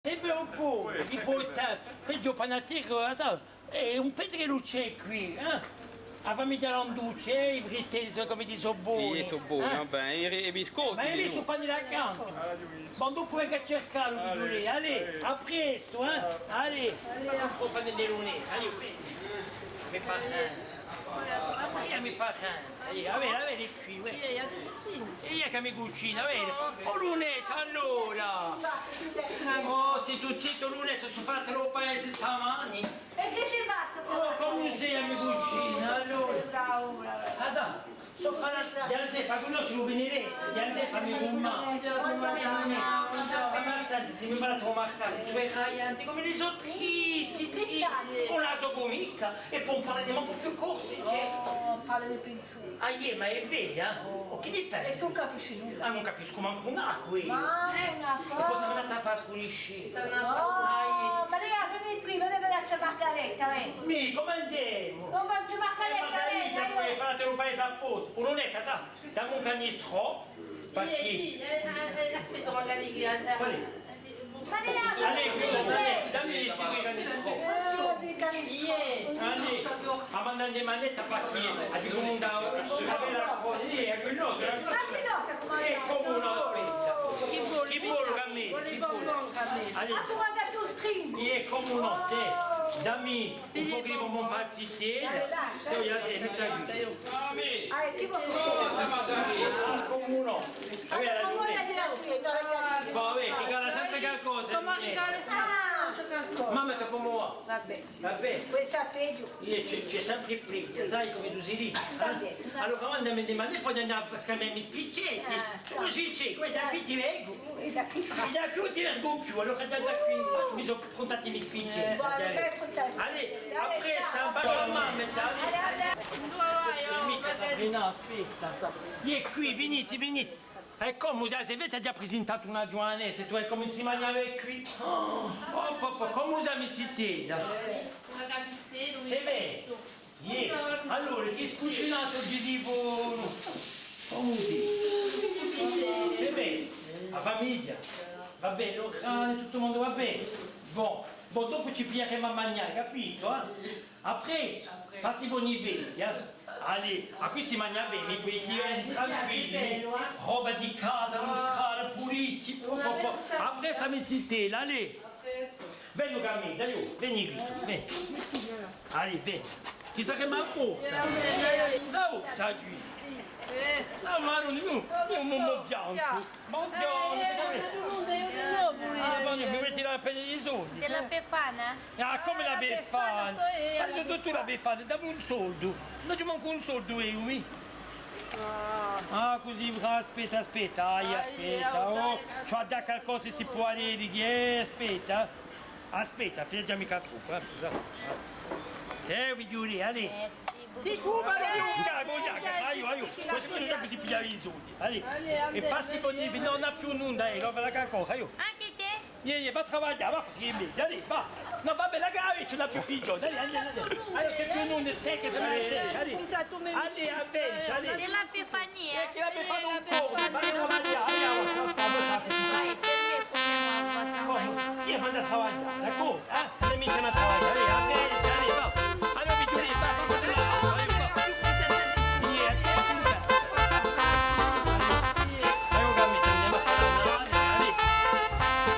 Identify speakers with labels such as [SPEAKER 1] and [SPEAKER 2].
[SPEAKER 1] Sempre un po' di portare, peggio panattico, e un pedrelucce qui, la famiglia Landucci, i fritteri come di Soboni.
[SPEAKER 2] Sono buoni, vabbè, i biscotti.
[SPEAKER 1] Ma hai visto panni da accanto? Ma dopo venga a cercarlo di lunedì, allez, a presto, allez, o panni di lunedì, allez, mi fa mi fa avere qui, e io che mi cucina, vedi? Oh lunetta, allora! Oh, zitto, lunetta, sono fatto lo paese stamani.
[SPEAKER 3] E che ti fatto?
[SPEAKER 1] Oh, come sei a mi cucina, allora? Sono fatta, già la sepa, conosci lo venire, già la sepa mi fumma. Ma senti, se mi parla come marcate, tu vai caglianti, come li sono tristi, con la sua comicca, e poi un paio di manco più corsi, certo.
[SPEAKER 3] Oh, palle di pinzone.
[SPEAKER 1] Ah, ma è vera? Oh, che ti pensi?
[SPEAKER 3] E tu capisci nulla?
[SPEAKER 1] Ah, non capisco manco un'acqua io.
[SPEAKER 3] Ma è una
[SPEAKER 1] E
[SPEAKER 3] cosa.
[SPEAKER 1] poi siamo andati a fare scuniscetta.
[SPEAKER 3] No, ma lei vieni qui, vedete questa margaretta, vedi?
[SPEAKER 1] Mi, come andiamo?
[SPEAKER 3] Non mangi margaretta, vedi?
[SPEAKER 1] Margarita, poi fate un paese a posto. Un'onetta, sa? Dammi un canistro. Perché?
[SPEAKER 4] Aspetta, magari.
[SPEAKER 1] Qual è?
[SPEAKER 3] Ma lei
[SPEAKER 1] Allez, dammi il seguito canistro. Allez, a mandare le manette a partire, a di come un da una bella cosa, è quello che è come una Chi vuole cammino? È come un notte. Dammi un po' di buon pazzittiere. Io la sei, mi come uno. Vabbè, ti cala sempre qualcosa. Mamma, come va? Vabbè.
[SPEAKER 3] Questa peggio.
[SPEAKER 1] C'è sempre il pregno, sai come tu si dice? Allora quando mi demandi e poi andiamo a scambiare i spiccetti, così c'è, questa qui ti vengo, e da qui ti vengo più, allora da qui infatti mi sono contati i miei spiccetti. Allez, a presto, un bacio a mamma, mica Sabrina, aspetta, vieni qui, venite. E come se avete già presentato una giovanetta, tu è come si mangiava qui? Oh, papà, come siamo zittita?
[SPEAKER 4] Una capitale.
[SPEAKER 1] Se vede? Allora, che è cucinato oggi tipo... Come si? Se vede? La famiglia? Va bene, lo cane, tutto il mondo va bene? Buon, dopo ci pigliamo a mangiare, capito? A presto, passi buoni vesti, Allez, a qui si mangia bene, poi ti tranquilli, roba di casa, muscale, puliti, a presto a mezz'itela, allez. Vengo a me, dai, vieni qui, vieni. Allez, vieni. Ti sa che mi apporta? Sa qui. Sa mano di tu, un bianco. Ma bianco, mi metti la pelle di soldi.
[SPEAKER 5] C'est la Befana?
[SPEAKER 1] Ah, come la Befana? Tu la Befana, dammi un soldo. Non ti manco un soldo io, mi. Ah, così, aspetta, aspetta, oh, c'ho da qualcosa si può dire, aspetta, figlia mica troppo, vedi, allez. Di Cuba non mi cago, così pigliare i soldi, e passi con i non ha più nulla, roba la cacoca,
[SPEAKER 5] Anche te?
[SPEAKER 1] Vieni, va a lavorare, va a fare i meglio, allez, va. No, vabbè, la grave ce l'ha più figlio, allora che più non ne sai che se ne sei, allez, a vecchia, allez.
[SPEAKER 5] C'est la Befania?
[SPEAKER 1] Che la Befana un po', va a lavorare,
[SPEAKER 5] Vai, per me come
[SPEAKER 1] come? Io vado a lavorare, d'accordo? Le mi sono a lavorare, allez, a vecchia, allez, va.